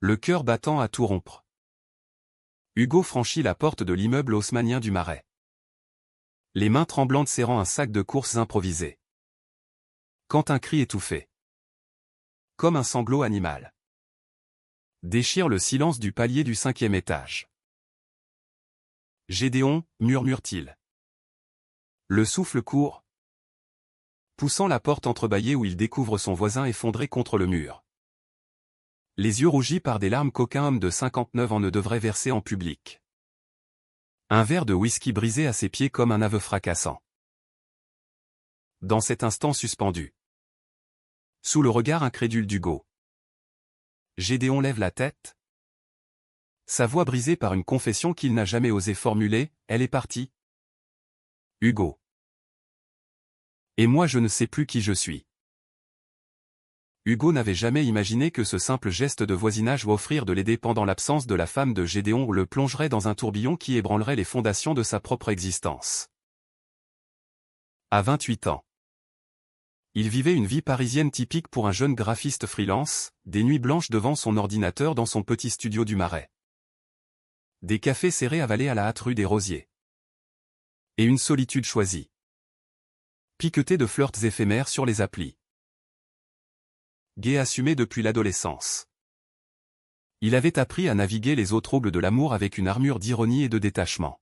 Le cœur battant à tout rompre. Hugo franchit la porte de l'immeuble haussmannien du Marais. Les mains tremblantes serrant un sac de courses improvisé. Quand un cri étouffé, comme un sanglot animal, déchire le silence du palier du 5e étage. Gédéon, murmure-t-il. Le souffle court, poussant la porte entrebâillée où il découvre son voisin effondré contre le mur. Les yeux rougis par des larmes qu'aucun homme de 59 ans ne devrait verser en public. Un verre de whisky brisé à ses pieds comme un aveu fracassant. Dans cet instant suspendu, sous le regard incrédule d'Hugo, Gédéon lève la tête. Sa voix brisée par une confession qu'il n'a jamais osé formuler, elle est partie. Hugo. Et moi je ne sais plus qui je suis. Hugo n'avait jamais imaginé que ce simple geste de voisinage ou offrir de l'aider pendant l'absence de la femme de Gédéon le plongerait dans un tourbillon qui ébranlerait les fondations de sa propre existence. À 28 ans, il vivait une vie parisienne typique pour un jeune graphiste freelance, des nuits blanches devant son ordinateur dans son petit studio du Marais. Des cafés serrés avalés à la hâte rue des Rosiers. Et une solitude choisie. Piquetée de flirts éphémères sur les applis. Gai assumé depuis l'adolescence. Il avait appris à naviguer les eaux troubles de l'amour avec une armure d'ironie et de détachement.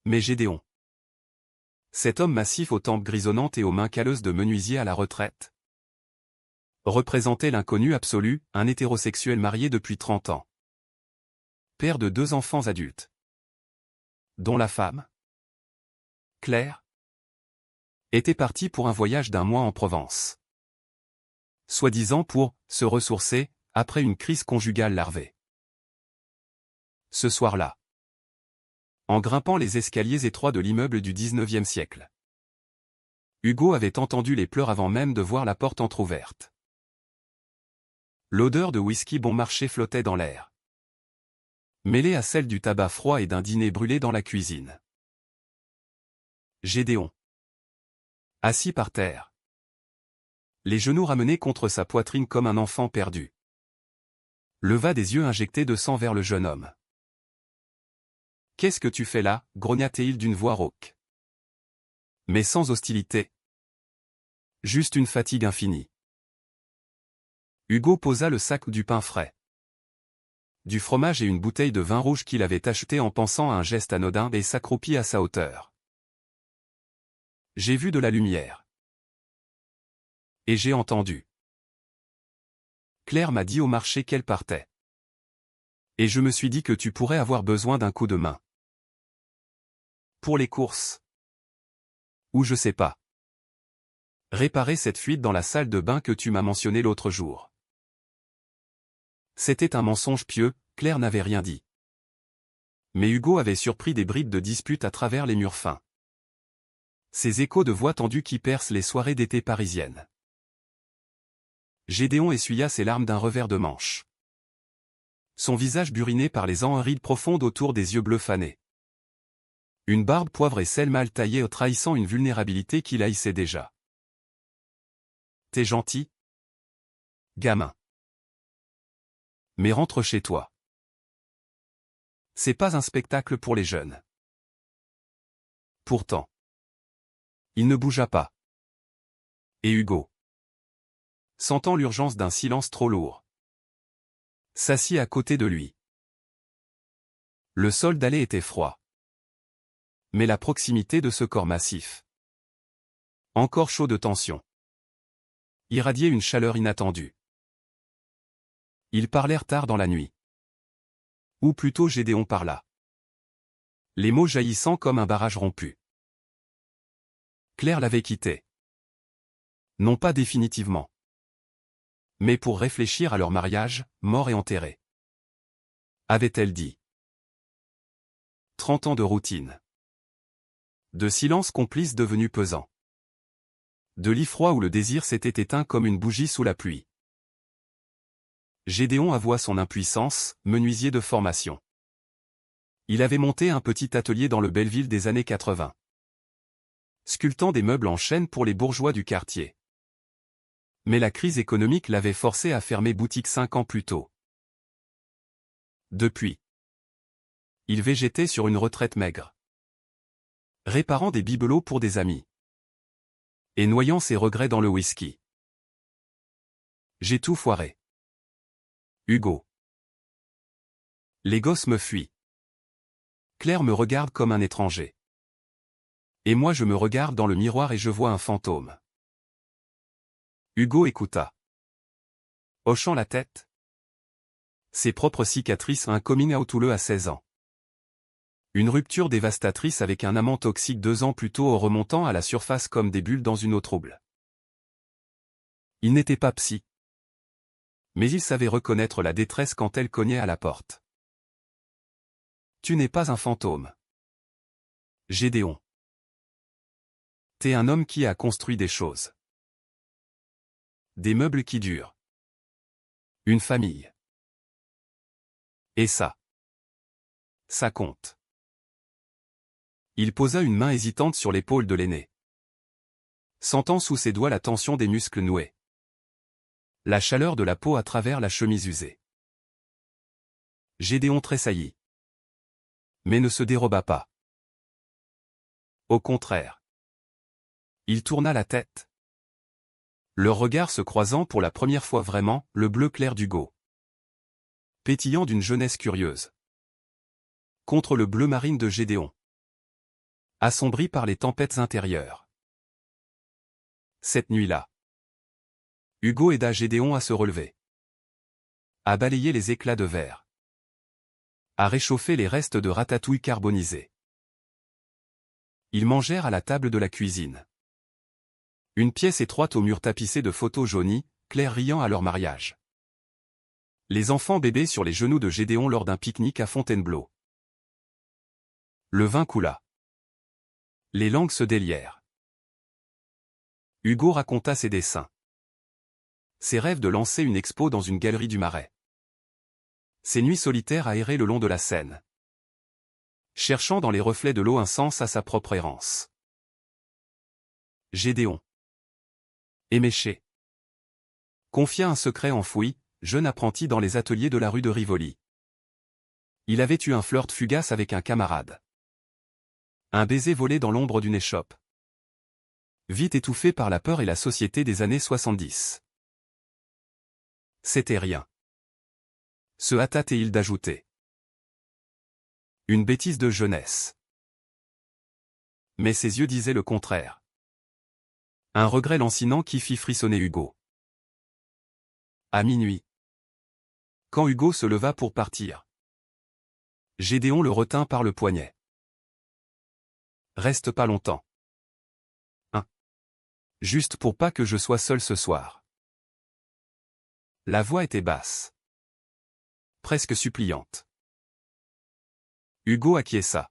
Mais Gédéon, cet homme massif aux tempes grisonnantes et aux mains calleuses de menuisier à la retraite, représentait l'inconnu absolu, un hétérosexuel marié depuis 30 ans. Père de 2 enfants adultes, dont la femme, Claire, était partie pour un voyage d'1 mois en Provence. Soi-disant pour se ressourcer après une crise conjugale larvée. Ce soir-là, en grimpant les escaliers étroits de l'immeuble du 19e siècle, Hugo avait entendu les pleurs avant même de voir la porte entr'ouverte. L'odeur de whisky bon marché flottait dans l'air, mêlée à celle du tabac froid et d'un dîner brûlé dans la cuisine. Gédéon, assis par terre, les genoux ramenés contre sa poitrine comme un enfant perdu, leva des yeux injectés de sang vers le jeune homme. « Qu'est-ce que tu fais là » grogna-t-il d'une voix rauque. Mais sans hostilité. Juste une fatigue infinie. Hugo posa le sac du pain frais, du fromage et une bouteille de vin rouge qu'il avait acheté en pensant à un geste anodin et s'accroupit à sa hauteur. « J'ai vu de la lumière. Et j'ai entendu. Claire m'a dit au marché qu'elle partait. Et je me suis dit que tu pourrais avoir besoin d'un coup de main. Pour les courses. Ou je sais pas. Réparer cette fuite dans la salle de bain que tu m'as mentionnée l'autre jour. » C'était un mensonge pieux, Claire n'avait rien dit. Mais Hugo avait surpris des bribes de dispute à travers les murs fins. Ces échos de voix tendues qui percent les soirées d'été parisiennes. Gédéon essuya ses larmes d'un revers de manche. Son visage buriné par les rides profondes autour des yeux bleus fanés. Une barbe poivre et sel mal taillée trahissant une vulnérabilité qu'il haïssait déjà. « T'es gentil, gamin. Mais rentre chez toi. C'est pas un spectacle pour les jeunes. » Pourtant, il ne bougea pas. Et Hugo, sentant l'urgence d'un silence trop lourd, s'assit à côté de lui. Le sol dallé était froid. Mais la proximité de ce corps massif, encore chaud de tension, irradiait une chaleur inattendue. Ils parlèrent tard dans la nuit. Ou plutôt Gédéon parla. Les mots jaillissant comme un barrage rompu. Claire l'avait quitté. Non pas définitivement, mais pour réfléchir à leur mariage, mort et enterré. Avait-elle dit. 30 ans de routine. De silence complice devenu pesant. De lit froid où le désir s'était éteint comme une bougie sous la pluie. Gédéon avoua son impuissance, menuisier de formation. Il avait monté un petit atelier dans le Belleville des années 80. Sculptant des meubles en chêne pour les bourgeois du quartier. Mais la crise économique l'avait forcé à fermer boutique 5 ans plus tôt. Depuis, il végétait sur une retraite maigre, réparant des bibelots pour des amis et noyant ses regrets dans le whisky. J'ai tout foiré. Hugo. Les gosses me fuient. Claire me regarde comme un étranger. Et moi je me regarde dans le miroir et je vois un fantôme. Hugo écouta. Hochant la tête. Ses propres cicatrices, un coming out houleux à 16 ans. Une rupture dévastatrice avec un amant toxique 2 ans plus tôt en remontant à la surface comme des bulles dans une eau trouble. Il n'était pas psy. Mais il savait reconnaître la détresse quand elle cognait à la porte. Tu n'es pas un fantôme. Gédéon. T'es un homme qui a construit des choses. Des meubles qui durent. Une famille. Et ça compte. Il posa une main hésitante sur l'épaule de l'aîné. Sentant sous ses doigts la tension des muscles noués. La chaleur de la peau à travers la chemise usée. Gédéon tressaillit. Mais ne se déroba pas. Au contraire. Il tourna la tête. Leurs regards se croisant pour la première fois vraiment, le bleu clair d'Hugo. Pétillant d'une jeunesse curieuse. Contre le bleu marine de Gédéon. Assombri par les tempêtes intérieures. Cette nuit-là, Hugo aida Gédéon à se relever. À balayer les éclats de verre. À réchauffer les restes de ratatouille carbonisée. Ils mangèrent à la table de la cuisine. Une pièce étroite au mur tapissé de photos jaunies, Claire riant à leur mariage. Les enfants bébés sur les genoux de Gédéon lors d'un pique-nique à Fontainebleau. Le vin coula. Les langues se délièrent. Hugo raconta ses dessins. Ses rêves de lancer une expo dans une galerie du Marais. Ses nuits solitaires à errer le long de la Seine. Cherchant dans les reflets de l'eau un sens à sa propre errance. Gédéon. Éméché. Confia un secret enfoui, jeune apprenti dans les ateliers de la rue de Rivoli. Il avait eu un flirt fugace avec un camarade. Un baiser volé dans l'ombre d'une échoppe. Vite étouffé par la peur et la société des années 70. C'était rien. Se hâta-t-il d'ajouter. Une bêtise de jeunesse. Mais ses yeux disaient le contraire. Un regret lancinant qui fit frissonner Hugo. À minuit. Quand Hugo se leva pour partir. Gédéon le retint par le poignet. Reste pas longtemps. Juste pour pas que je sois seul ce soir. La voix était basse. Presque suppliante. Hugo acquiesça.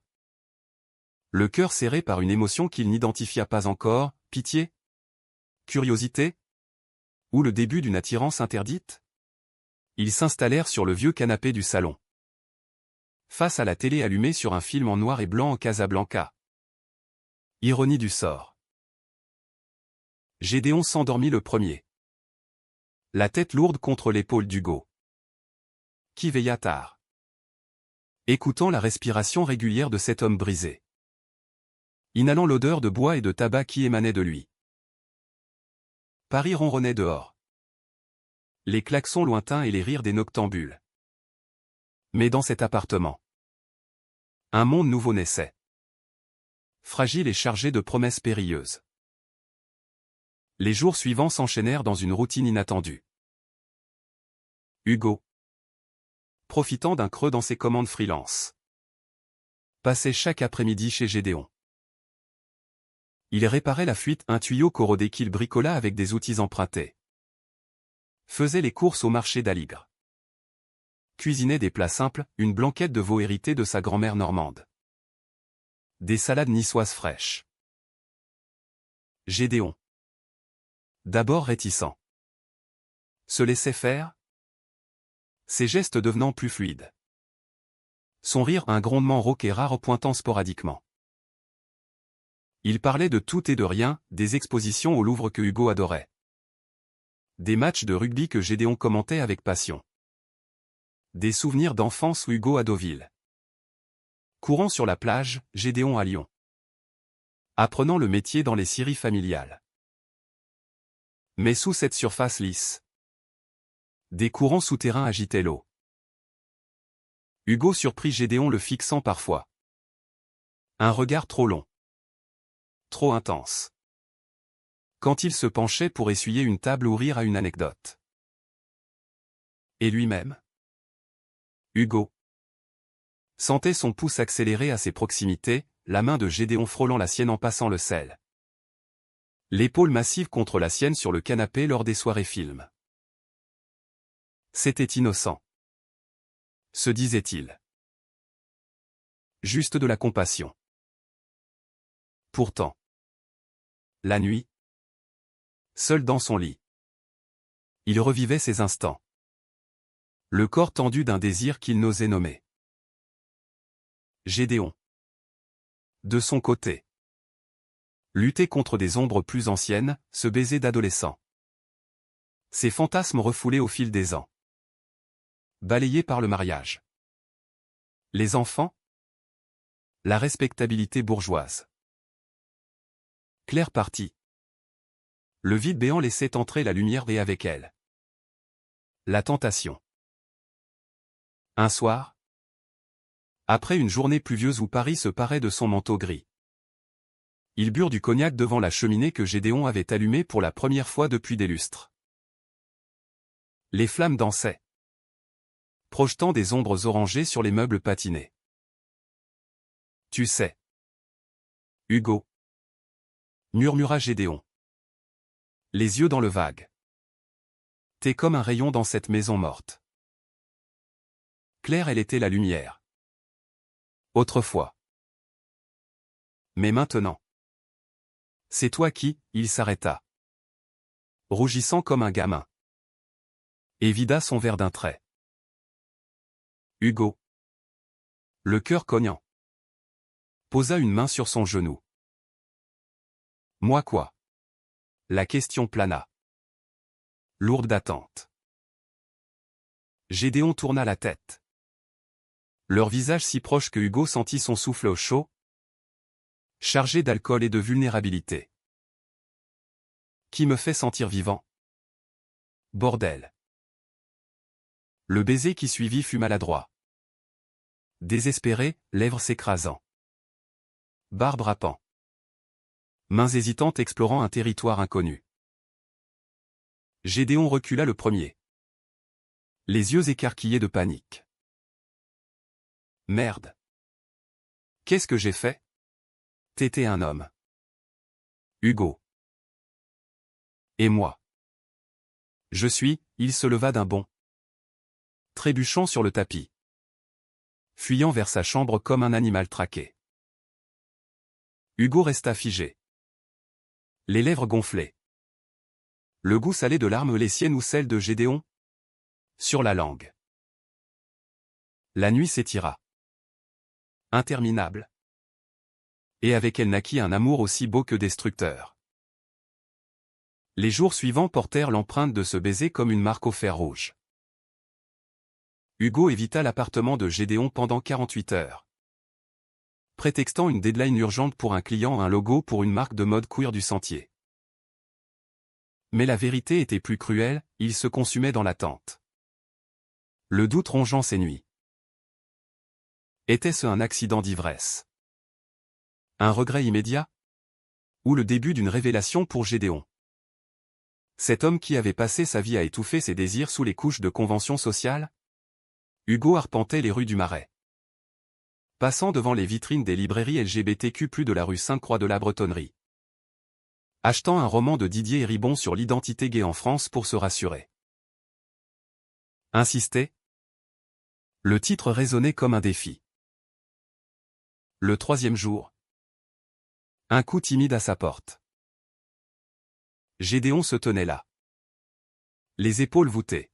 Le cœur serré par une émotion qu'il n'identifia pas encore, pitié? Curiosité? Ou le début d'une attirance interdite? Ils s'installèrent sur le vieux canapé du salon. Face à la télé allumée sur un film en noir et blanc en Casablanca. Ironie du sort. Gédéon s'endormit le premier. La tête lourde contre l'épaule d'Hugo. Qui veilla tard. Écoutant la respiration régulière de cet homme brisé. Inhalant l'odeur de bois et de tabac qui émanait de lui. Paris ronronnait dehors. Les klaxons lointains et les rires des noctambules. Mais dans cet appartement, un monde nouveau naissait. Fragile et chargé de promesses périlleuses. Les jours suivants s'enchaînèrent dans une routine inattendue. Hugo, profitant d'un creux dans ses commandes freelance, passait chaque après-midi chez Gédéon. Il réparait la fuite, un tuyau corrodé qu'il bricola avec des outils empruntés. Faisait les courses au marché d'Aligre. Cuisinait des plats simples, une blanquette de veau héritée de sa grand-mère normande. Des salades niçoises fraîches. Gédéon. D'abord réticent. Se laissait faire? Ses gestes devenant plus fluides. Son rire un grondement rauque et rare pointant sporadiquement. Il parlait de tout et de rien, des expositions au Louvre que Hugo adorait. Des matchs de rugby que Gédéon commentait avec passion. Des souvenirs d'enfance où Hugo à Deauville. Courant sur la plage, Gédéon à Lyon. Apprenant le métier dans les scieries familiales. Mais sous cette surface lisse, des courants souterrains agitaient l'eau. Hugo surprit Gédéon le fixant parfois. Un regard trop long. Trop intense. Quand il se penchait pour essuyer une table ou rire à une anecdote. Et lui-même, Hugo, sentait son pouce accélérer à ses proximités, la main de Gédéon frôlant la sienne en passant le sel. L'épaule massive contre la sienne sur le canapé lors des soirées films. C'était innocent. Se disait-il. Juste de la compassion. Pourtant, la nuit, seul dans son lit, il revivait ces instants. Le corps tendu d'un désir qu'il n'osait nommer. Gédéon, de son côté, luttait contre des ombres plus anciennes, ce baiser d'adolescent. Ses fantasmes refoulés au fil des ans. Balayés par le mariage. Les enfants? La respectabilité bourgeoise. Claire partie. Le vide béant laissait entrer la lumière et avec elle. La tentation. Un soir, après une journée pluvieuse où Paris se parait de son manteau gris, ils burent du cognac devant la cheminée que Gédéon avait allumée pour la première fois depuis des lustres. Les flammes dansaient, projetant des ombres orangées sur les meubles patinés. Tu sais, Hugo, murmura Gédéon, les yeux dans le vague. T'es comme un rayon dans cette maison morte. Claire, elle était la lumière. Autrefois. Mais maintenant. C'est toi qui, il s'arrêta. Rougissant comme un gamin. Et vida son verre d'un trait. Hugo. Le cœur cognant. Posa une main sur son genou. Moi quoi? La question plana. Lourde d'attente. Gédéon tourna la tête. Leur visage si proche que Hugo sentit son souffle au chaud, chargé d'alcool et de vulnérabilité. Qui me fait sentir vivant? Bordel. Le baiser qui suivit fut maladroit. Désespéré, lèvres s'écrasant. Barbe râpant. Mains hésitantes explorant un territoire inconnu. Gédéon recula le premier. Les yeux écarquillés de panique. Merde. Qu'est-ce que j'ai fait? T'étais un homme. Hugo. Et moi. Je suis, il se leva d'un bond. Trébuchant sur le tapis. Fuyant vers sa chambre comme un animal traqué. Hugo resta figé. Les lèvres gonflées. Le goût salé de larmes, les siennes ou celles de Gédéon? Sur la langue. La nuit s'étira. Interminable. Et avec elle naquit un amour aussi beau que destructeur. Les jours suivants portèrent l'empreinte de ce baiser comme une marque au fer rouge. Hugo évita l'appartement de Gédéon pendant 48 heures. Prétextant une deadline urgente pour un client, un logo pour une marque de mode queer du Sentier. Mais la vérité était plus cruelle, il se consumait dans l'attente. Le doute rongeant ses nuits. Était-ce un accident d'ivresse? Un regret immédiat? Ou le début d'une révélation pour Gédéon? Cet homme qui avait passé sa vie à étouffer ses désirs sous les couches de conventions sociales? Hugo arpentait les rues du Marais. Passant devant les vitrines des librairies LGBTQ+ de la rue Sainte-Croix de la Bretonnerie. Achetant un roman de Didier Héribon sur l'identité gay en France pour se rassurer. Insister? Le titre résonnait comme un défi. Le troisième jour. Un coup timide à sa porte. Gédéon se tenait là. Les épaules voûtées.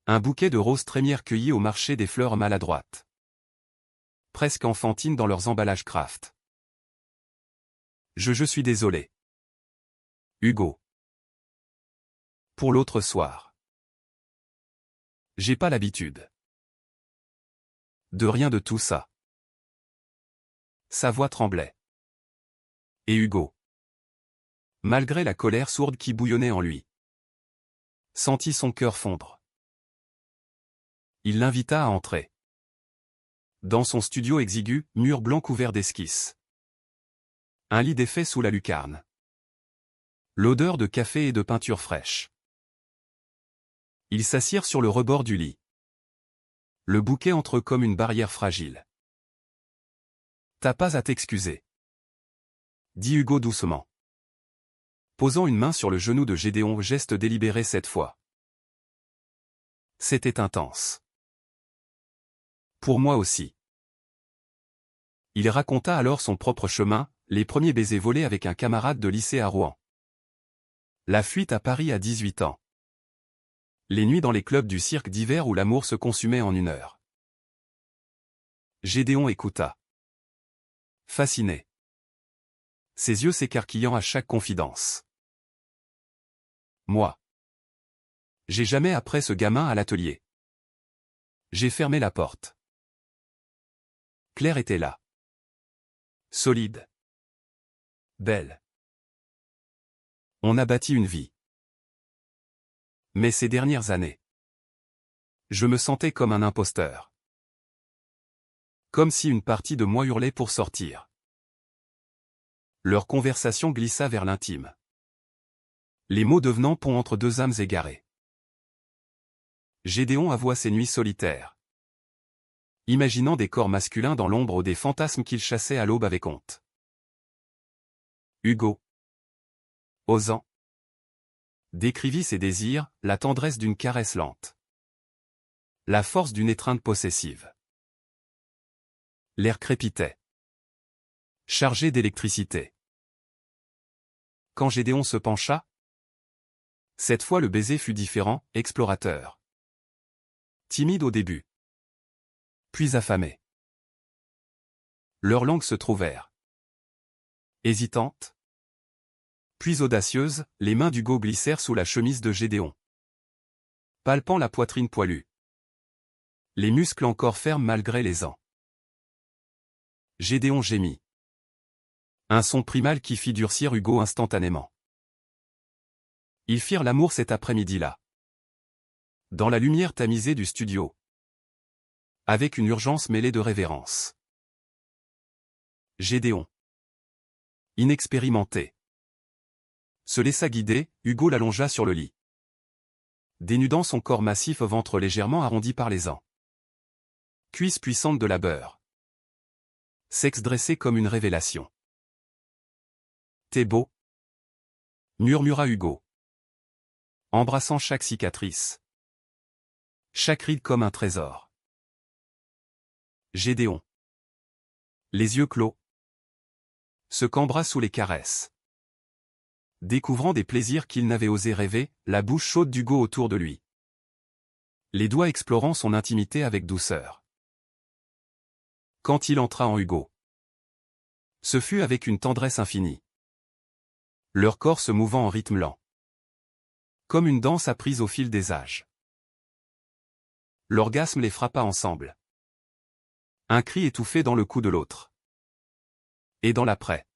Un bouquet de roses trémières cueillies au marché des fleurs maladroites. Presque enfantines dans leurs emballages craft. Je suis désolé. Hugo. Pour l'autre soir. J'ai pas l'habitude. De rien de tout ça. Sa voix tremblait. Et Hugo, malgré la colère sourde qui bouillonnait en lui, sentit son cœur fondre. Il l'invita à entrer. Dans son studio exigu, mur blanc couvert d'esquisses. Un lit défait sous la lucarne. L'odeur de café et de peinture fraîche. Ils s'assirent sur le rebord du lit. Le bouquet entre eux comme une barrière fragile. T'as pas à t'excuser, dit Hugo doucement, posant une main sur le genou de Gédéon, geste délibéré cette fois. C'était intense. Pour moi aussi. Il raconta alors son propre chemin, les premiers baisers volés avec un camarade de lycée à Rouen. La fuite à Paris à 18 ans. Les nuits dans les clubs du cirque d'hiver où l'amour se consumait en 1 heure. Gédéon écouta. Fasciné. Ses yeux s'écarquillant à chaque confidence. Moi. J'ai jamais après ce gamin à l'atelier. J'ai fermé la porte. Claire était là. Solide. Belle. On a bâti une vie. Mais ces dernières années, je me sentais comme un imposteur. Comme si une partie de moi hurlait pour sortir. Leur conversation glissa vers l'intime. Les mots devenant pont entre deux âmes égarées. Gédéon avoua ses nuits solitaires. Imaginant des corps masculins dans l'ombre ou des fantasmes qu'il chassait à l'aube avec honte. Hugo, osant, décrivit ses désirs, la tendresse d'une caresse lente. La force d'une étreinte possessive. L'air crépitait. Chargé d'électricité. Quand Gédéon se pencha, cette fois le baiser fut différent, explorateur. Timide au début. Puis affamé. Leurs langues se trouvèrent. Hésitantes. Puis audacieuses, les mains d'Hugo glissèrent sous la chemise de Gédéon. Palpant la poitrine poilue. Les muscles encore fermes malgré les ans. Gédéon gémit. Un son primal qui fit durcir Hugo instantanément. Ils firent l'amour cet après-midi-là. Dans la lumière tamisée du studio. Avec une urgence mêlée de révérence. Gédéon, inexpérimenté, se laissa guider, Hugo l'allongea sur le lit. Dénudant son corps massif au ventre légèrement arrondi par les ans. Cuisse puissante de labeur. Sexe dressé comme une révélation. T'es beau, murmura Hugo. Embrassant chaque cicatrice. Chaque ride comme un trésor. Gédéon, les yeux clos, se cambra sous les caresses. Découvrant des plaisirs qu'il n'avait osé rêver, la bouche chaude d'Hugo autour de lui. Les doigts explorant son intimité avec douceur. Quand il entra en Hugo, ce fut avec une tendresse infinie. Leur corps se mouvant en rythme lent. Comme une danse apprise au fil des âges. L'orgasme les frappa ensemble. Un cri étouffé dans le cou de l'autre. Et dans l'après.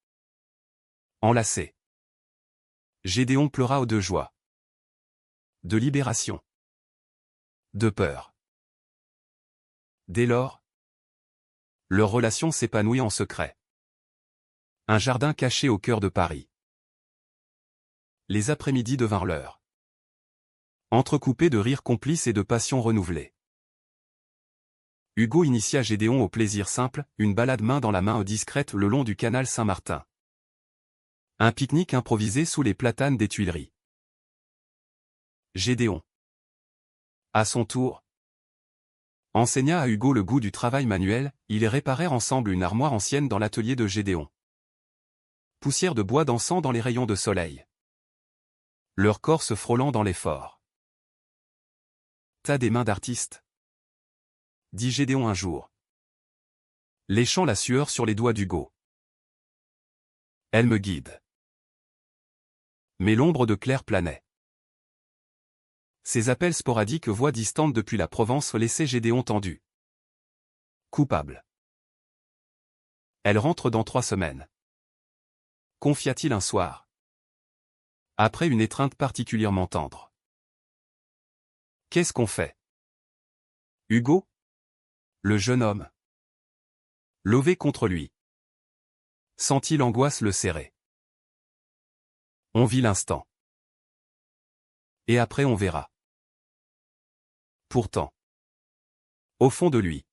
Enlacé. Gédéon pleura de joie. De libération. De peur. Dès lors, leur relation s'épanouit en secret. Un jardin caché au cœur de Paris. Les après-midi devinrent l'heure. Entrecoupés de rires complices et de passions renouvelées. Hugo initia Gédéon au plaisir simple, une balade main dans la main discrète le long du canal Saint-Martin. Un pique-nique improvisé sous les platanes des Tuileries. Gédéon, à son tour, enseigna à Hugo le goût du travail manuel, ils réparèrent ensemble une armoire ancienne dans l'atelier de Gédéon. Poussière de bois dansant dans les rayons de soleil. Leur corps se frôlant dans l'effort. T'as des mains d'artiste, dit Gédéon un jour, léchant la sueur sur les doigts d'Hugo. Elle me guide. Mais l'ombre de Claire planait. Ces appels sporadiques, voix distantes depuis la Provence, laissaient Gédéon tendu. Coupable. Elle rentre dans 3 semaines. Confia-t-il un soir. Après une étreinte particulièrement tendre. Qu'est-ce qu'on fait? Hugo? Le jeune homme. Levé contre lui. Sentit l'angoisse le serrer. On vit l'instant. Et après on verra. Pourtant. Au fond de lui.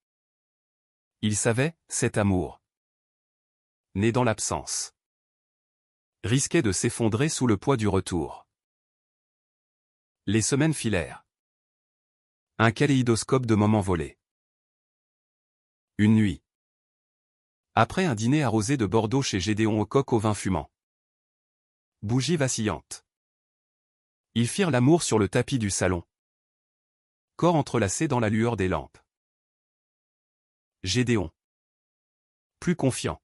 Il savait, cet amour. Né dans l'absence. Risquait de s'effondrer sous le poids du retour. Les semaines filèrent. Un kaléidoscope de moments volés. Une nuit. Après un dîner arrosé de Bordeaux chez Gédéon au coq au vin fumant. Bougie vacillante. Ils firent l'amour sur le tapis du salon. Corps entrelacés dans la lueur des lampes. Gédéon. Plus confiant.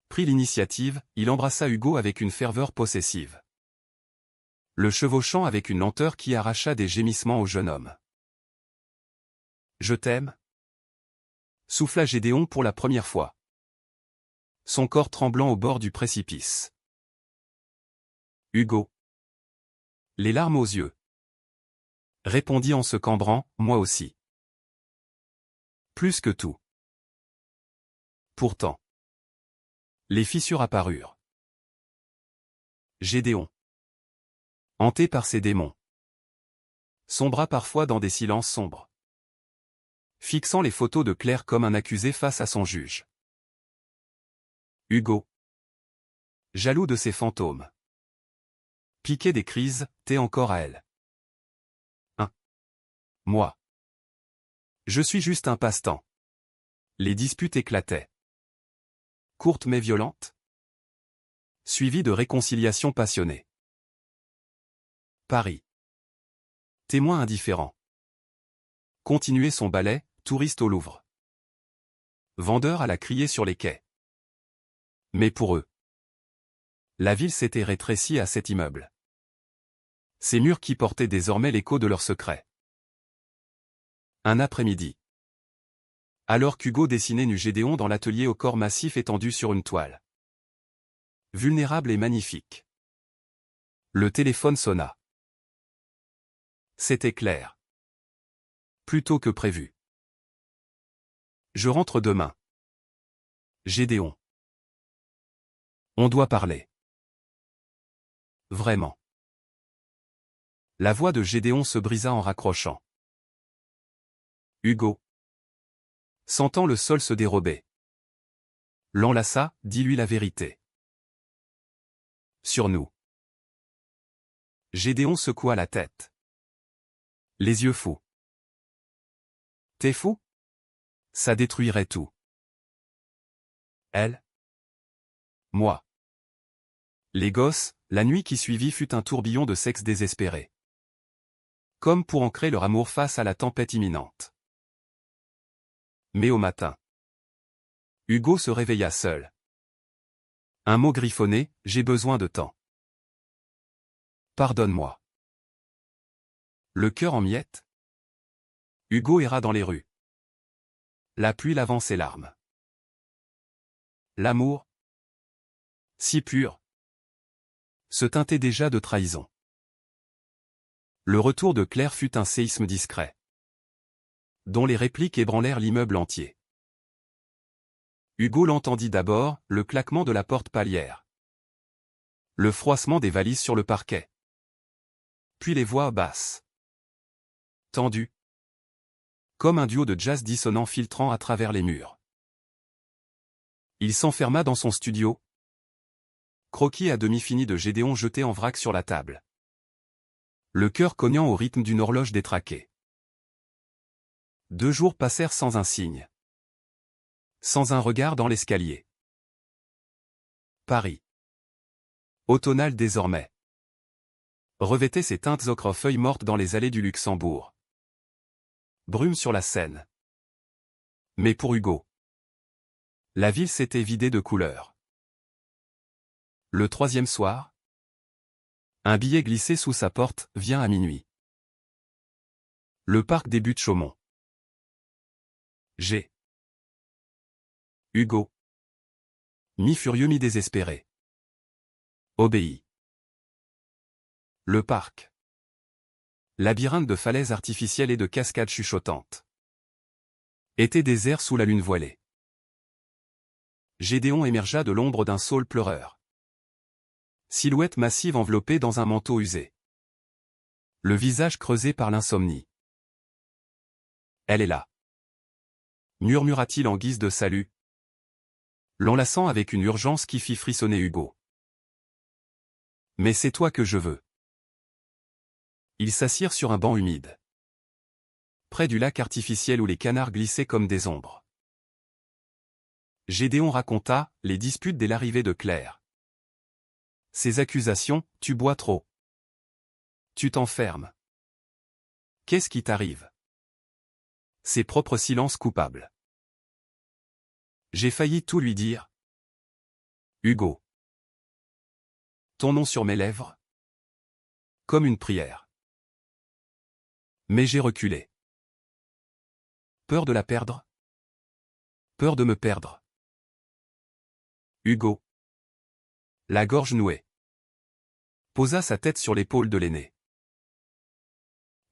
Prit l'initiative, il embrassa Hugo avec une ferveur possessive. Le chevauchant avec une lenteur qui arracha des gémissements au jeune homme. Je t'aime. Souffla Gédéon pour la première fois. Son corps tremblant au bord du précipice. Hugo. Les larmes aux yeux. Répondit en se cambrant, moi aussi. Plus que tout. Pourtant. Les fissures apparurent. Gédéon. Hanté par ses démons. Sombra parfois dans des silences sombres. Fixant les photos de Claire comme un accusé face à son juge. Hugo. Jaloux de ses fantômes. Piqué des crises, t'es encore à elle. Moi. Je suis juste un passe-temps. Les disputes éclataient. Courtes mais violentes. Suivies de réconciliations passionnées. Paris. Témoin indifférent. Continuer son ballet, touriste au Louvre. Vendeur à la criée sur les quais. Mais pour eux. La ville s'était rétrécie à cet immeuble. Ces murs qui portaient désormais l'écho de leurs secrets. Un après-midi. Alors qu'Hugo dessinait nu Gédéon dans l'atelier au corps massif étendu sur une toile. Vulnérable et magnifique. Le téléphone sonna. C'était Claire. Plus tôt que prévu. Je rentre demain. Gédéon. On doit parler. Vraiment. La voix de Gédéon se brisa en raccrochant. Hugo. Sentant le sol se dérober. L'enlaça, dis-lui la vérité. Sur nous. Gédéon secoua la tête. Les yeux fous. T'es fou? Ça détruirait tout. Elle? Moi. Les gosses, la nuit qui suivit fut un tourbillon de sexe désespéré. Comme pour ancrer leur amour face à la tempête imminente. Mais au matin. Hugo se réveilla seul. Un mot griffonné, j'ai besoin de temps. Pardonne-moi. Le cœur en miettes. Hugo erra dans les rues. La pluie lavant ses larmes. L'amour, si pur, se teintait déjà de trahison. Le retour de Claire fut un séisme discret, dont les répliques ébranlèrent l'immeuble entier. Hugo l'entendit d'abord, le claquement de la porte palière. Le froissement des valises sur le parquet. Puis les voix basses. Tendues. Comme un duo de jazz dissonant filtrant à travers les murs. Il s'enferma dans son studio. Croquis à demi fini de Gédéon jeté en vrac sur la table. Le cœur cognant au rythme d'une horloge détraquée. 2 jours passèrent sans un signe. Sans un regard dans l'escalier. Paris. Automnal désormais. Revêtait ses teintes ocre feuilles mortes dans les allées du Luxembourg. Brume sur la Seine. Mais pour Hugo. La ville s'était vidée de couleurs. Le 3e soir. Un billet glissé sous sa porte, vient à minuit. Le parc débute Chaumont. G. Hugo. Mi-furieux mi-désespéré. Obéit. Le parc. Labyrinthe de falaises artificielles et de cascades chuchotantes. Été désert sous la lune voilée. Gédéon émergea de l'ombre d'un saule pleureur. Silhouette massive enveloppée dans un manteau usé. Le visage creusé par l'insomnie. Elle est là. Murmura-t-il en guise de salut, l'enlaçant avec une urgence qui fit frissonner Hugo. Mais c'est toi que je veux. Ils s'assirent sur un banc humide. Près du lac artificiel où les canards glissaient comme des ombres. Gédéon raconta les disputes dès l'arrivée de Claire. Ses accusations, tu bois trop. Tu t'enfermes. Qu'est-ce qui t'arrive? Ses propres silences coupables. J'ai failli tout lui dire. Hugo. Ton nom sur mes lèvres. Comme une prière. Mais j'ai reculé. Peur de la perdre? Peur de me perdre. Hugo. La gorge nouée. Posa sa tête sur l'épaule de l'aîné.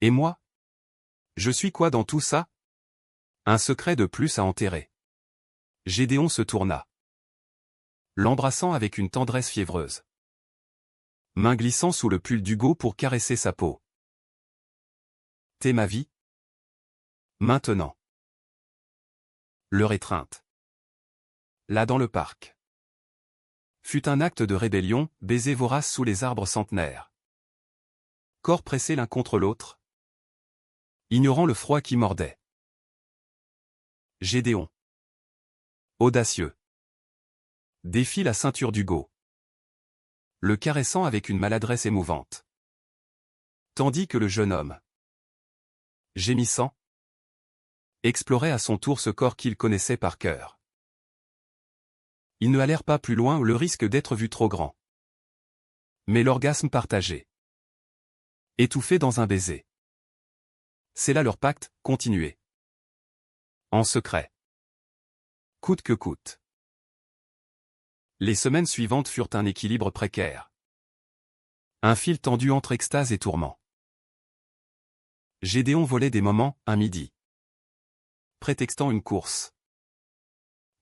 Et moi? Je suis quoi dans tout ça? Un secret de plus à enterrer. Gédéon se tourna. L'embrassant avec une tendresse fiévreuse. Main glissant sous le pull d'Hugo pour caresser sa peau. T'es ma vie? Maintenant. Leur étreinte. Là dans le parc. Fut un acte de rébellion, baiser vorace sous les arbres centenaires. Corps pressés l'un contre l'autre. Ignorant le froid qui mordait. Gédéon. Audacieux. Défie la ceinture d'Hugo. Le caressant avec une maladresse émouvante. Tandis que le jeune homme, gémissant, explorait à son tour ce corps qu'il connaissait par cœur. Ils ne allèrent pas plus loin, le risque d'être vus trop grand. Mais l'orgasme partagé. Étouffé dans un baiser. C'est là leur pacte, continué. En secret. Coûte que coûte. Les semaines suivantes furent un équilibre précaire. Un fil tendu entre extase et tourment. Gédéon volait des moments, un midi. Prétextant une course.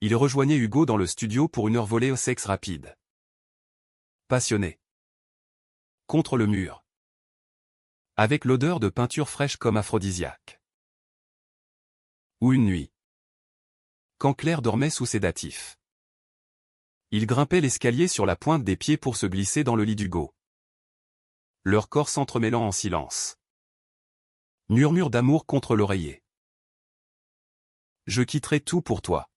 Il rejoignait Hugo dans le studio pour une heure volée au sexe rapide. Passionné. Contre le mur. Avec l'odeur de peinture fraîche comme aphrodisiaque. Ou une nuit. Quand Claire dormait sous sédatif. Ils grimpaient l'escalier sur la pointe des pieds pour se glisser dans le lit d'Hugo. Leurs corps s'entremêlant en silence. Murmure d'amour contre l'oreiller. Je quitterai tout pour toi.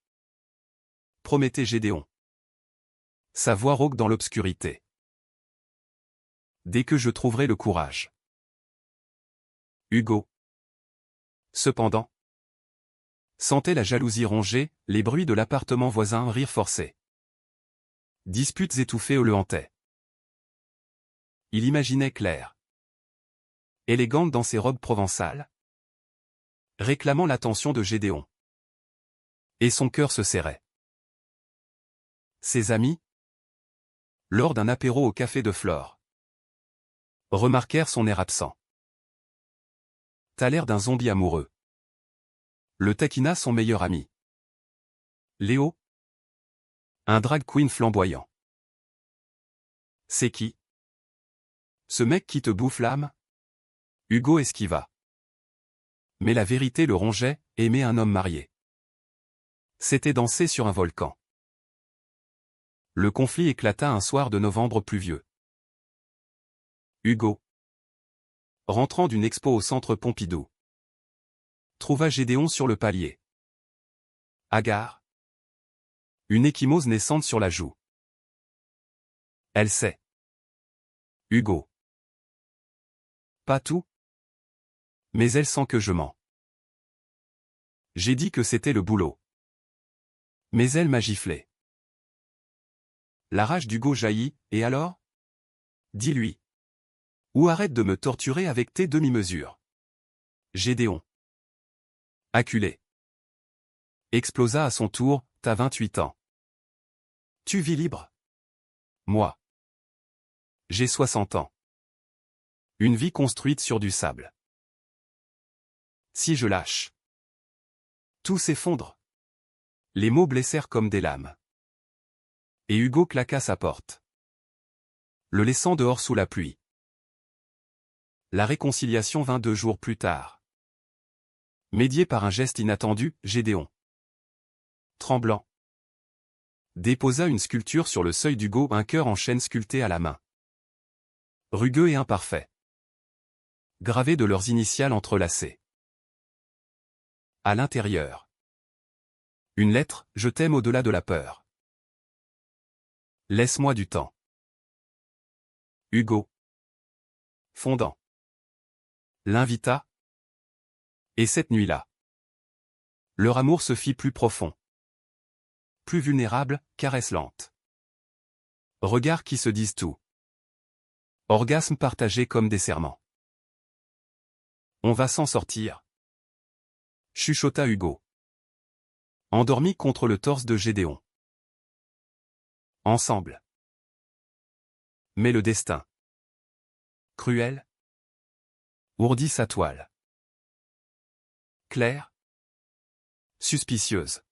Promettait Gédéon. Sa voix rauque dans l'obscurité. Dès que je trouverai le courage. Hugo. Cependant. Sentait la jalousie ronger, les bruits de l'appartement voisin, un rire forcé. Disputes étouffées le hantaient. Il imaginait Claire. Élégante dans ses robes provençales. Réclamant l'attention de Gédéon. Et son cœur se serrait. Ses amis, lors d'un apéro au café de Flore, remarquèrent son air absent. T'as l'air d'un zombie amoureux. Le taquina son meilleur ami. Léo. Un drag queen flamboyant. C'est qui? Ce mec qui te bouffe l'âme? Hugo esquiva. Mais la vérité le rongeait, aimer un homme marié. C'était danser sur un volcan. Le conflit éclata un soir de novembre pluvieux. Hugo. Rentrant d'une expo au centre Pompidou. Trouva Gédéon sur le palier. Hagard. Une échymose naissante sur la joue. Elle sait. Hugo. Pas tout. Mais elle sent que je mens. J'ai dit que c'était le boulot. Mais elle m'a giflé. La rage d'Hugo jaillit, et alors? Dis-lui. Ou arrête de me torturer avec tes demi-mesures. Gédéon. Acculé. Explosa à son tour, t'as 28 ans. Tu vis libre? Moi. J'ai 60 ans. Une vie construite sur du sable. Si je lâche, tout s'effondre. Les mots blessèrent comme des lames. Et Hugo claqua sa porte, le laissant dehors sous la pluie. La réconciliation vint 2 jours plus tard. Médié par un geste inattendu, Gédéon, tremblant, déposa une sculpture sur le seuil d'Hugo, un cœur en chêne sculpté à la main. Rugueux et imparfait. Gravé de leurs initiales entrelacées. À l'intérieur. Une lettre, je t'aime au-delà de la peur. Laisse-moi du temps. Hugo. Fondant. L'invita. Et cette nuit-là, leur amour se fit plus profond. Plus vulnérable, caresse lente. Regards qui se disent tout. Orgasme partagé comme des serments. On va s'en sortir, chuchota Hugo. Endormi contre le torse de Gédéon. Ensemble. Mais le destin, cruel, ourdit sa toile. Claire, suspicieuse,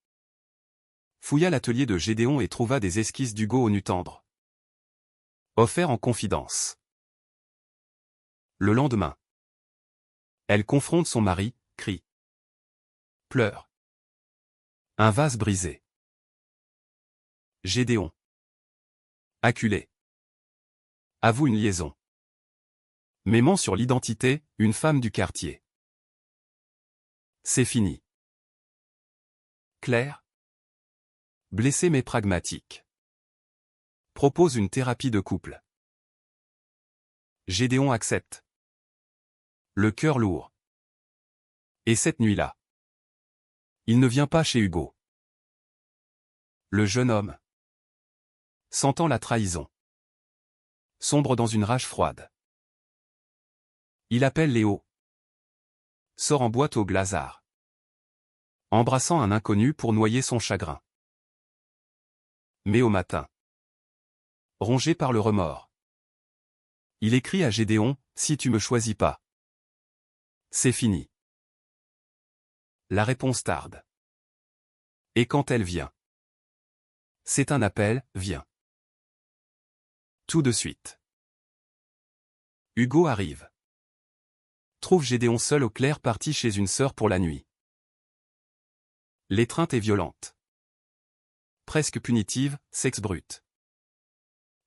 fouilla l'atelier de Gédéon et trouva des esquisses d'Hugo au nu tendre. Offert en confidence. Le lendemain, elle confronte son mari, crie. Pleure. Un vase brisé. Gédéon. Acculé. Avoue une liaison. Mais ment sur l'identité, une femme du quartier. C'est fini. Claire, blessée mais pragmatique, propose une thérapie de couple. Gédéon accepte. Le cœur lourd. Et cette nuit-là, il ne vient pas chez Hugo. Le jeune homme, sentant la trahison, sombre dans une rage froide. Il appelle Léo. Sort en boîte au Glazard. Embrassant un inconnu pour noyer son chagrin. Mais au matin, rongé par le remords, il écrit à Gédéon, si tu me choisis pas, c'est fini. La réponse tarde. Et quand elle vient, c'est un appel, viens. Tout de suite. Hugo arrive. Trouve Gédéon seul au clair parti chez une sœur pour la nuit. L'étreinte est violente. Presque punitive, sexe brut.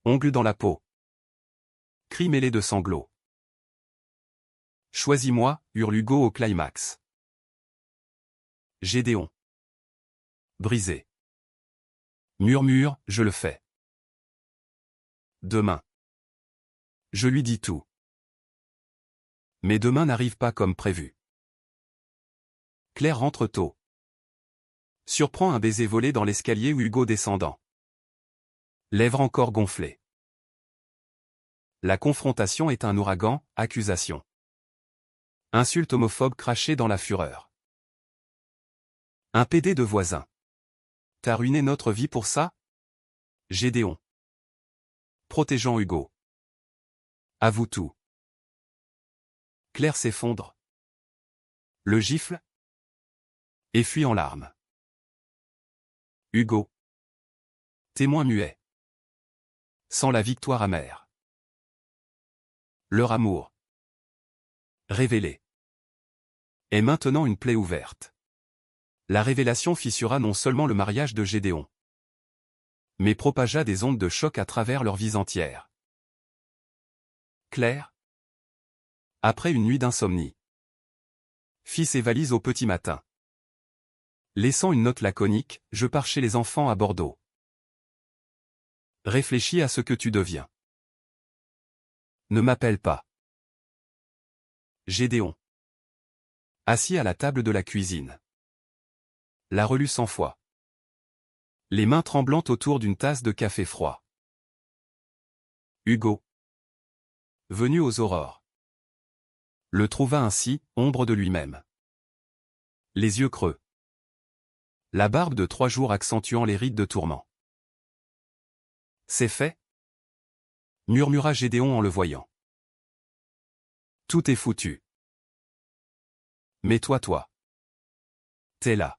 Ongles dans la peau. Cris mêlés de sanglots. Choisis-moi, hurle Hugo au climax. Gédéon. Brisé. Murmure, je le fais. Demain. Je lui dis tout. Mais demain n'arrive pas comme prévu. Claire rentre tôt. Surprend un baiser volé dans l'escalier Hugo descendant. Lèvres encore gonflées. La confrontation est un ouragan, accusation. Insulte homophobe crachée dans la fureur. Un PD de voisin. T'as ruiné notre vie pour ça? Gédéon. Protégeant Hugo. Avoue tout. Claire s'effondre. Le gifle. Et fuit en larmes. Hugo. Témoin muet. Sans la victoire amère. Leur amour, révélé, est maintenant une plaie ouverte. La révélation fissura non seulement le mariage de Gédéon, mais propagea des ondes de choc à travers leur vie entière. Claire, après une nuit d'insomnie, fit ses valises au petit matin. Laissant une note laconique, je pars chez les enfants à Bordeaux. Réfléchis à ce que tu deviens. Ne m'appelle pas. Gédéon. Assis à la table de la cuisine. La relut 100 fois. Les mains tremblantes autour d'une tasse de café froid. Hugo. Venu aux aurores. Le trouva ainsi, ombre de lui-même. Les yeux creux. La barbe de 3 jours accentuant les rides de tourment. C'est fait? Murmura Gédéon en le voyant. Tout est foutu. Mais toi. T'es là.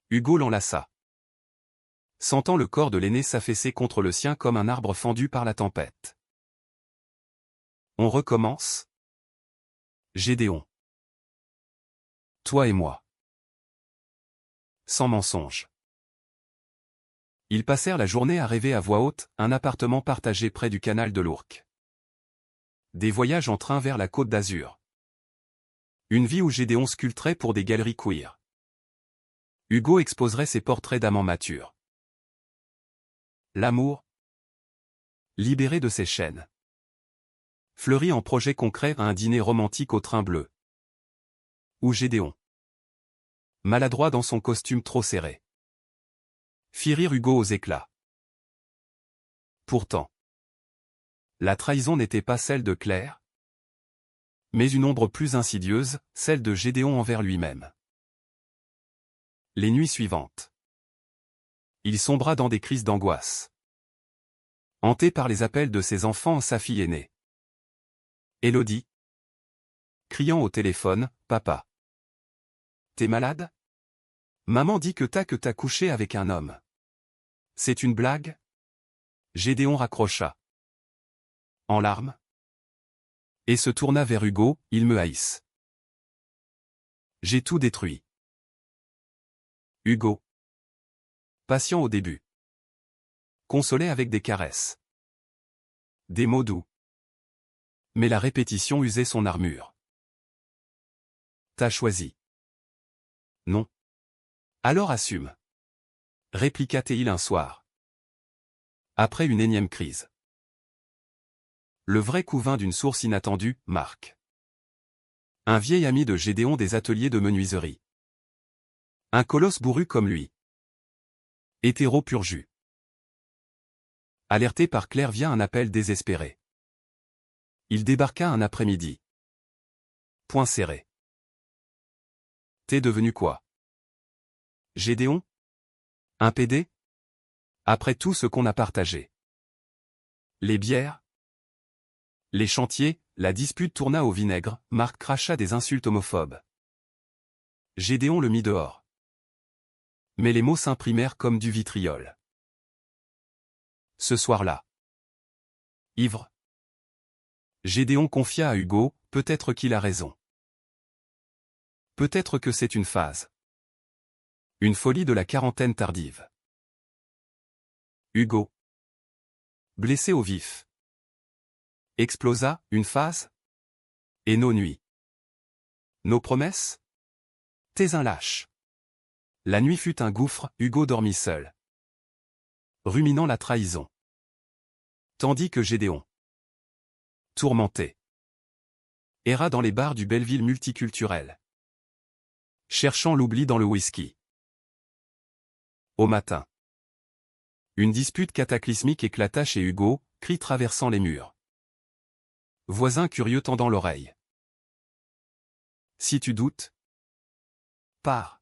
Hugo l'enlaça. Sentant le corps de l'aîné s'affaisser contre le sien comme un arbre fendu par la tempête. On recommence? Gédéon. Toi et moi. Sans mensonge. Ils passèrent la journée à rêver à voix haute, un appartement partagé près du canal de l'Ourcq. Des voyages en train vers la Côte d'Azur. Une vie où Gédéon sculpterait pour des galeries queer. Hugo exposerait ses portraits d'amants matures. L'amour, libéré de ses chaînes, fleuri en projet concret à un dîner romantique au train bleu. Ou Gédéon, maladroit dans son costume trop serré, fit rire Hugo aux éclats. Pourtant, la trahison n'était pas celle de Claire, mais une ombre plus insidieuse, celle de Gédéon envers lui-même. Les nuits suivantes, il sombra dans des crises d'angoisse. Hanté par les appels de ses enfants, sa fille aînée. Élodie, criant au téléphone, « Papa, t'es malade? Maman dit que t'as couché avec un homme. C'est une blague ?» Gédéon raccrocha. En larmes. Et se tourna vers Hugo, « Ils me haïssent. J'ai tout détruit. » Hugo, patient au début, consolait avec des caresses. Des mots doux. Mais la répétition usait son armure. T'as choisi. Non. Alors assume. Répliqua Théil un soir. Après une énième crise. Le vrai couvain d'une source inattendue, Marc. Un vieil ami de Gédéon des ateliers de menuiserie. Un colosse bourru comme lui. Hétéro pur jus. Alerté par Claire via un appel désespéré. Il débarqua un après-midi. Point serré. T'es devenu quoi? Gédéon? Un PD? Après tout ce qu'on a partagé. Les bières? Les chantiers, la dispute tourna au vinaigre, Marc cracha des insultes homophobes. Gédéon le mit dehors. Mais les mots s'imprimèrent comme du vitriol. Ce soir-là, ivre, Gédéon confia à Hugo, peut-être qu'il a raison. Peut-être que c'est une phase. Une folie de la quarantaine tardive. Hugo, blessé au vif, explosa, une phase? Et nos nuits? Nos promesses? T'es un lâche. La nuit fut un gouffre, Hugo dormit seul, ruminant la trahison. Tandis que Gédéon, tourmenté, erra dans les bars du Belleville multiculturel, cherchant l'oubli dans le whisky. Au matin, une dispute cataclysmique éclata chez Hugo, cris traversant les murs. Voisin curieux tendant l'oreille. Si tu doutes, pars,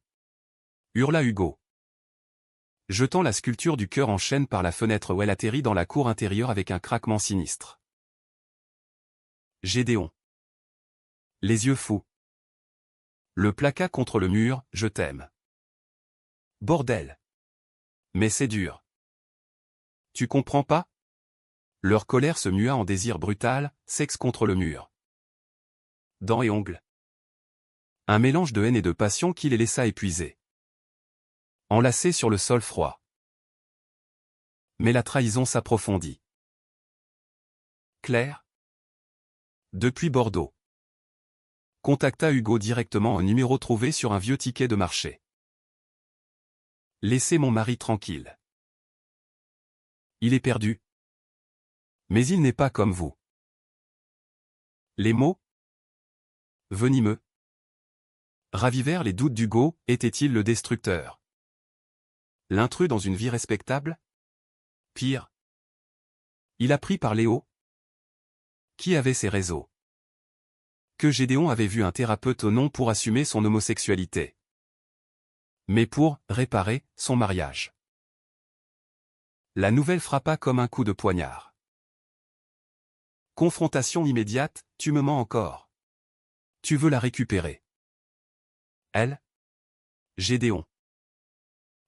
hurla Hugo, jetant la sculpture du cœur en chaîne par la fenêtre où elle atterrit dans la cour intérieure avec un craquement sinistre. Gédéon, les yeux fous, le plaqua contre le mur, je t'aime. Bordel. Mais c'est dur. Tu comprends pas? Leur colère se mua en désir brutal, sexe contre le mur. Dents et ongles. Un mélange de haine et de passion qui les laissa épuisés. Enlacés sur le sol froid. Mais la trahison s'approfondit. Claire, depuis Bordeaux, contacta Hugo directement un numéro trouvé sur un vieux ticket de marché. Laissez mon mari tranquille. Il est perdu. Mais il n'est pas comme vous. Les mots venimeux ravivèrent les doutes d'Hugo, était-il le destructeur? L'intrus dans une vie respectable? Pire. Il a pris par Léo? Qui avait ses réseaux? que Gédéon avait vu un thérapeute non pour assumer son homosexualité, mais pour réparer son mariage. La nouvelle frappa comme un coup de poignard. Confrontation immédiate, tu me mens encore. Tu veux la récupérer. Elle? Gédéon.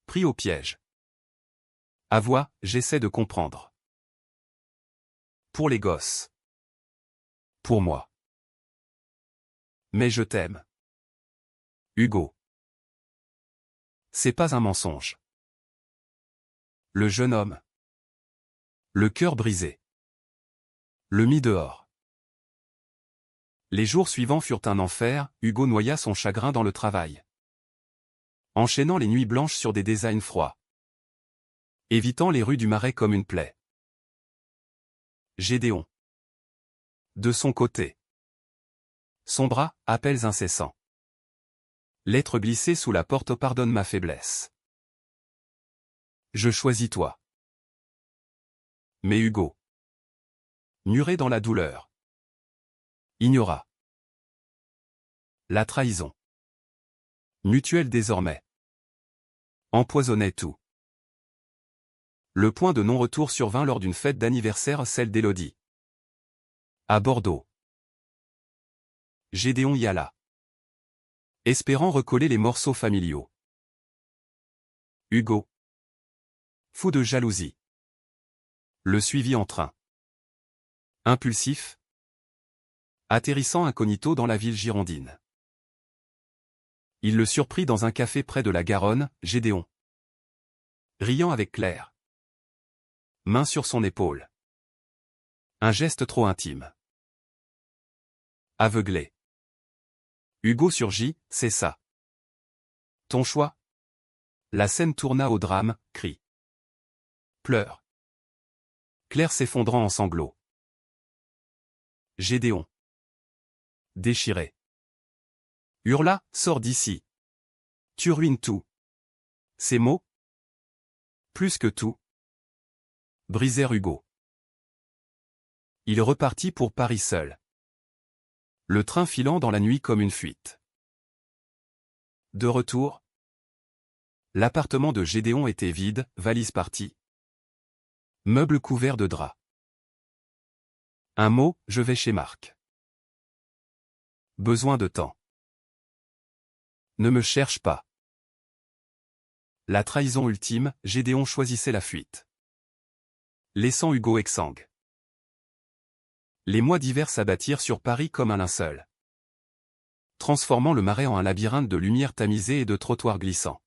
Pris au piège. À voix, j'essaie de comprendre. Pour les gosses. Pour moi. Mais je t'aime. Hugo. C'est pas un mensonge. Le jeune homme. Le cœur brisé. Le mit dehors. Les jours suivants furent un enfer, Hugo noya son chagrin dans le travail, enchaînant les nuits blanches sur des designs froids, évitant les rues du Marais comme une plaie. Gédéon. De son côté. Son bras, appels incessants. Lettre glissée sous la porte. Oh, pardonne ma faiblesse. Je choisis toi. Mais Hugo. Muré dans la douleur. Ignora. La trahison. Mutuelle désormais. Empoisonnait tout. Le point de non-retour survint lors d'une fête d'anniversaire, celle d'Élodie. À Bordeaux. Gédéon y alla, espérant recoller les morceaux familiaux. Hugo, fou de jalousie, le suivit en train. Impulsif, atterrissant incognito dans la ville girondine. Il le surprit dans un café près de la Garonne, Gédéon, riant avec Claire. Main sur son épaule. Un geste trop intime. Aveuglé. Hugo surgit, c'est ça. Ton choix? La scène tourna au drame, cri. Pleurs. Claire s'effondrant en sanglots. Gédéon. Déchiré. Hurla, sors d'ici. Tu ruines tout. Ces mots? Plus que tout. Brisèrent Hugo. Il repartit pour Paris seul. Le train filant dans la nuit comme une fuite. De retour. L'appartement de Gédéon était vide, valise partie. Meubles couverts de draps. Un mot, je vais chez Marc. Besoin de temps. Ne me cherche pas. La trahison ultime, Gédéon choisissait la fuite, laissant Hugo exsangue. Les mois d'hiver s'abattirent sur Paris comme un linceul, transformant le Marais en un labyrinthe de lumière tamisée et de trottoirs glissants.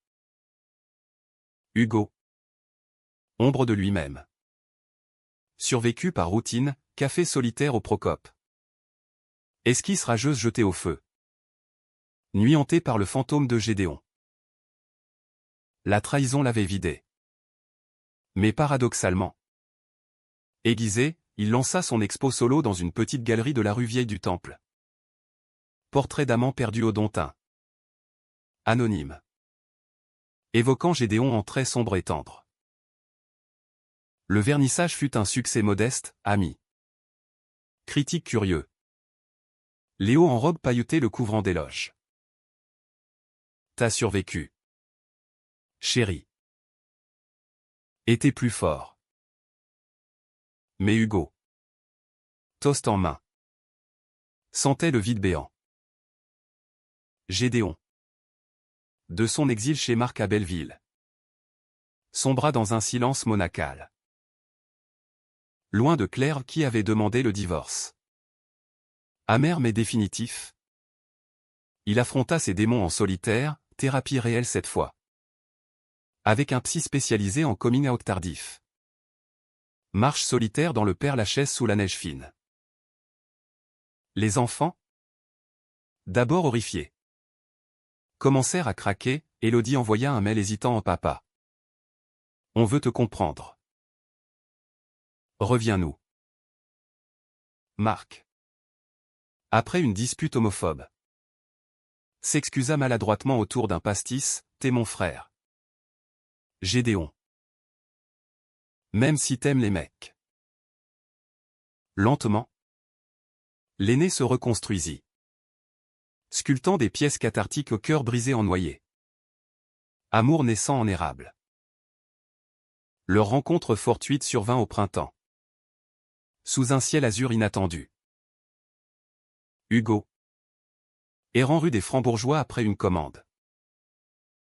Hugo. Ombre de lui-même. Survécu par routine, café solitaire au Procope. Esquisse rageuse jetée au feu. Nuit hantée par le fantôme de Gédéon. La trahison l'avait vidé. Mais paradoxalement, aiguisé, il lança son expo solo dans une petite galerie de la rue Vieille du Temple. Portrait d'amant perdu au Dontin. Anonyme. Évoquant Gédéon en traits sombres et tendres. Le vernissage fut un succès modeste, amis. Critique curieux. Léo en robe pailletée le couvrant d'éloges. T'as survécu. Chérie. Était plus fort. Mais Hugo, toast en main, sentait le vide béant. Gédéon. De son exil chez Marc à Belleville, sombra dans un silence monacal. Loin de Claire qui avait demandé le divorce. Amer mais définitif. Il affronta ses démons en solitaire, thérapie réelle cette fois. Avec un psy spécialisé en coming out tardif. Marche solitaire dans le Père-Lachaise sous la neige fine. Les enfants, d'abord horrifiés, commencèrent à craquer. Élodie envoya un mail hésitant au papa. On veut te comprendre. Reviens-nous. Marc. Après une dispute homophobe, s'excusa maladroitement autour d'un pastis. T'es mon frère. Gédéon. Même si t'aimes les mecs. Lentement, l'aîné se reconstruisit. Sculptant des pièces cathartiques au cœur brisé en noyer. Amour naissant en érable. Leur rencontre fortuite survint au printemps. Sous un ciel azur inattendu. Hugo. Errant rue des Francs-Bourgeois après une commande.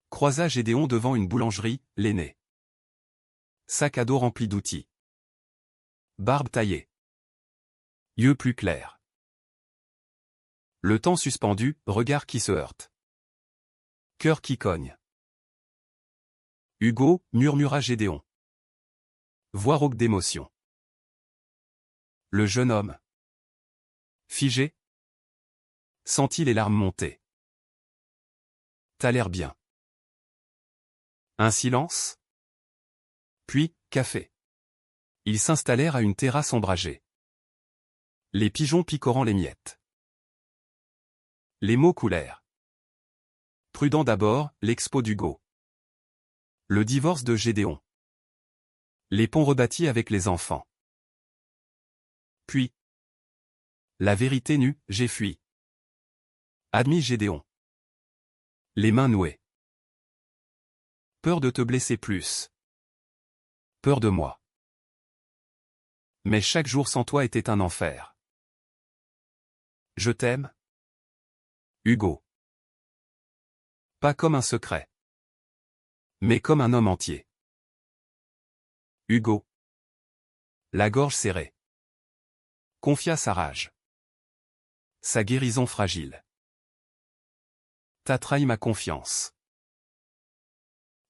Croisa Gédéon devant une boulangerie, l'aîné. Sac à dos rempli d'outils. Barbe taillée. Yeux plus clairs. Le temps suspendu, regard qui se heurte. Cœur qui cogne. Hugo, murmura Gédéon. Voix rauque d'émotion. Le jeune homme. Figé. Sentit les larmes monter. T'as l'air bien. Un silence. Puis, café. Ils s'installèrent à une terrasse ombragée. Les pigeons picorant les miettes. Les mots coulèrent. Prudent d'abord, l'expo d'Hugo. Le divorce de Gédéon. Les ponts rebâtis avec les enfants. Puis. La vérité nue, j'ai fui. Admis Gédéon. Les mains nouées. Peur de te blesser plus. Peur de moi. Mais chaque jour sans toi était un enfer. Je t'aime. Hugo. Pas comme un secret. Mais comme un homme entier. Hugo. La gorge serrée. Confia sa rage. Sa guérison fragile. T'as trahi ma confiance.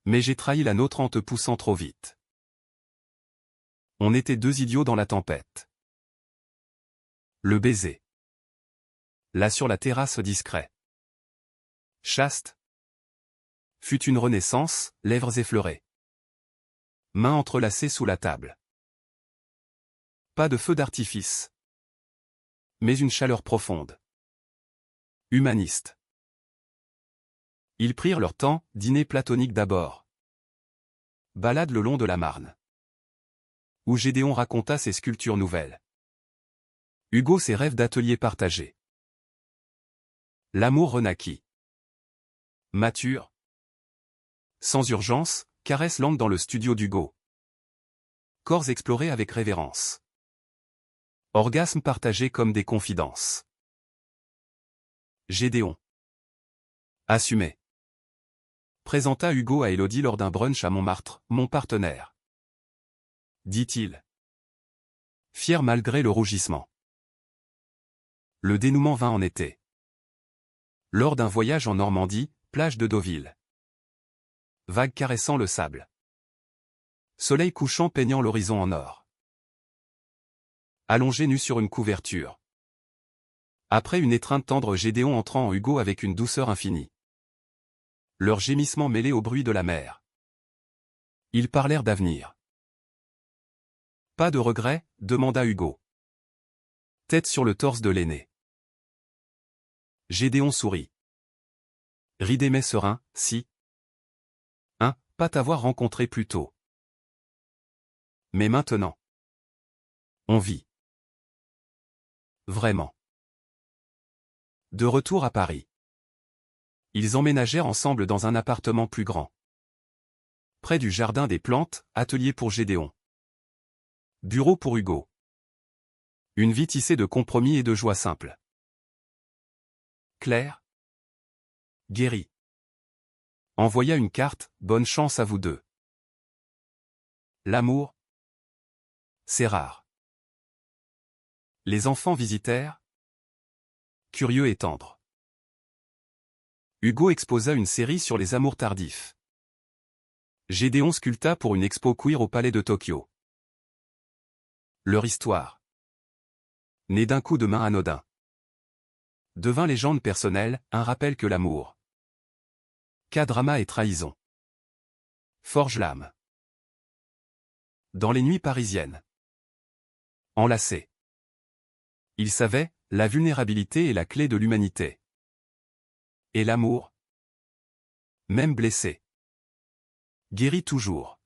Mais j'ai trahi la nôtre en te poussant trop vite. On était deux idiots dans la tempête. Le baiser. Là sur la terrasse discret. Chaste. Fut une renaissance, lèvres effleurées. Mains entrelacées sous la table. Pas de feu d'artifice. Mais une chaleur profonde. Humaniste. Ils prirent leur temps, dîner platonique d'abord. Balade le long de la Marne. Où Gédéon raconta ses sculptures nouvelles. Hugo ses rêves d'atelier partagés. L'amour renaquit. Mature. Sans urgence, caresse lente dans le studio d'Hugo. Corps explorés avec révérence. Orgasme partagé comme des confidences. Gédéon. Assumé. Présenta Hugo à Élodie lors d'un brunch à Montmartre, mon partenaire. Dit-il. Fier malgré le rougissement. Le dénouement vint en été. Lors d'un voyage en Normandie, plage de Deauville. Vagues caressant le sable. Soleil couchant peignant l'horizon en or. Allongé nu sur une couverture. Après une étreinte tendre, Gédéon entrant en Hugo avec une douceur infinie. Leurs gémissements mêlés au bruit de la mer. Ils parlèrent d'avenir. Pas de regret, demanda Hugo. Tête sur le torse de l'aîné. Gédéon sourit. Ridé mais serein, si. Pas t'avoir rencontré plus tôt. Mais maintenant. On vit. Vraiment. De retour à Paris. Ils emménagèrent ensemble dans un appartement plus grand. Près du jardin des plantes, atelier pour Gédéon. Bureau pour Hugo. Une vie tissée de compromis et de joie simple. Claire. Guérie. Envoya une carte, bonne chance à vous deux. L'amour. C'est rare. Les enfants visitèrent. Curieux et tendres. Hugo exposa une série sur les amours tardifs. Gédéon sculpta pour une expo queer au Palais de Tokyo. Leur histoire. Née d'un coup de main anodin. Devint légende personnelle, un rappel que l'amour. K-drama et trahison. Forge l'âme. Dans les nuits parisiennes. Enlacés. Ils savaient, la vulnérabilité est la clé de l'humanité. Et l'amour. Même blessé. Guérit toujours.